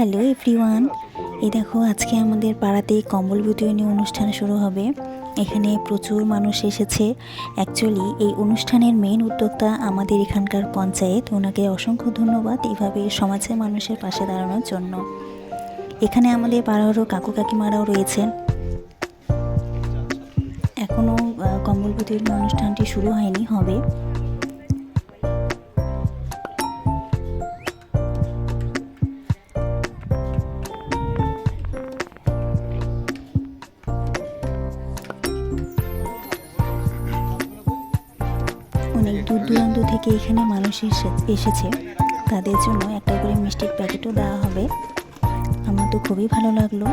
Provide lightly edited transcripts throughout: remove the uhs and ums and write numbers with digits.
Hello everyone, এই দেখো আজকে আমাদের পাড়াতে কম্বল বিতরণী অনুষ্ঠান শুরু হবে। এখানে প্রচুর মানুষ এসেছে। অ্যাকচুয়ালি এই অনুষ্ঠানের মেন উদ্যোক্তা আমাদের এখানকার পঞ্চায়েত, ওনাকে অসংখ্য ধন্যবাদ এইভাবে সমাজের মানুষের পাশে দাঁড়ানোর জন্য। এখানে আমাদের পাড়ারও কাকু কাকিমারাও রয়েছেন। এখনও কম্বল বিতরণী অনুষ্ঠানটি শুরু হয়নি, হবে। অনেক দূর দূরান্ত থেকে এখানে মানুষ এসেছে, তাদের জন্য একটা করে মিষ্টির প্যাকেটও দেওয়া হবে। আমার তো খুবই ভালো লাগলো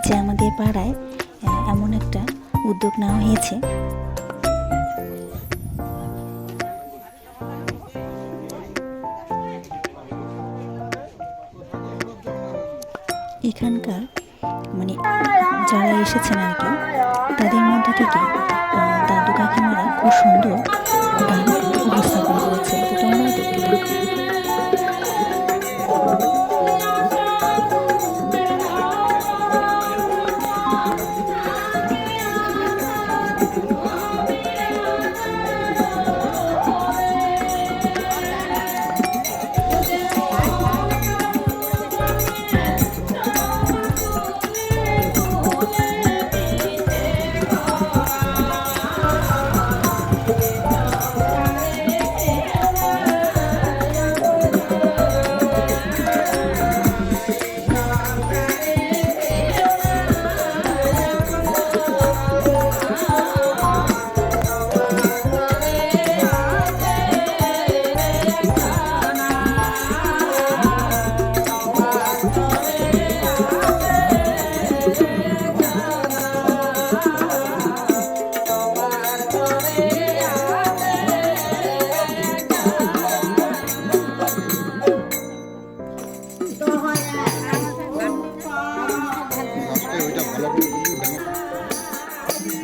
যে আমাদের পাড়ায় এমন একটা উদ্যোগ নেওয়া হয়েছে। এখানকার মানে যারা এসেছেন আর কি, তাদের মধ্যে থেকে দাদু কাকিমারা খুব সুন্দর গান উপস্থাপন করেছে, তো তোমরাও দেখতে থাকো।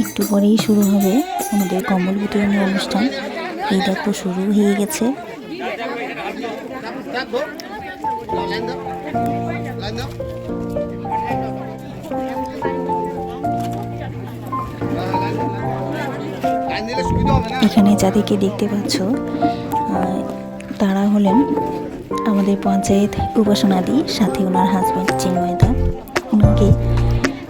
একটু পরেই শুরু হবে আমাদের কম্বল বিতরণী অনুষ্ঠান। এই দেখো শুরু হয়ে গেছে। এখানে যাদেরকে দেখতে পাচ্ছ তারা হলেন আমাদের পঞ্চায়েত উপাসনাদি, সাথে ওনার হাজব্যান্ড চিন্ময়দা। ওনাকে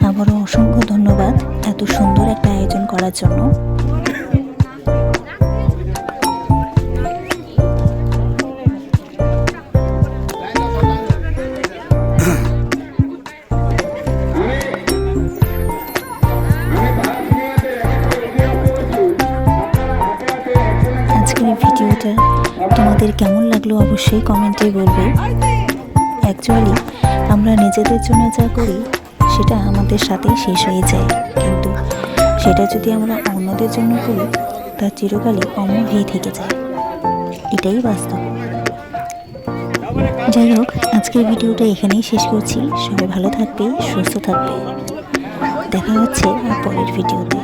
আবারও অসংখ্য ধন্যবাদ এত সুন্দর একটা আয়োজন করার জন্য। আজকের ভিডিওটা তোমাদের কেমন লাগলো অবশ্যই কমেন্টে বলবে। অ্যাকচুয়ালি আমরা নিজেদের জন্য যা করি সেটা আমাদের সাথেই শেষ হয়ে যায়, কিন্তু সেটা যদি আমরা অন্যদের জন্য করি তা চিরকালই অমর হয়ে থেকে যায়, এটাই বাস্তব। যাই হোক, আজকের ভিডিওটা এখানেই শেষ করছি। সবাই ভালো থাকবে, সুস্থ থাকবে। দেখা হচ্ছে পরের ভিডিওতে।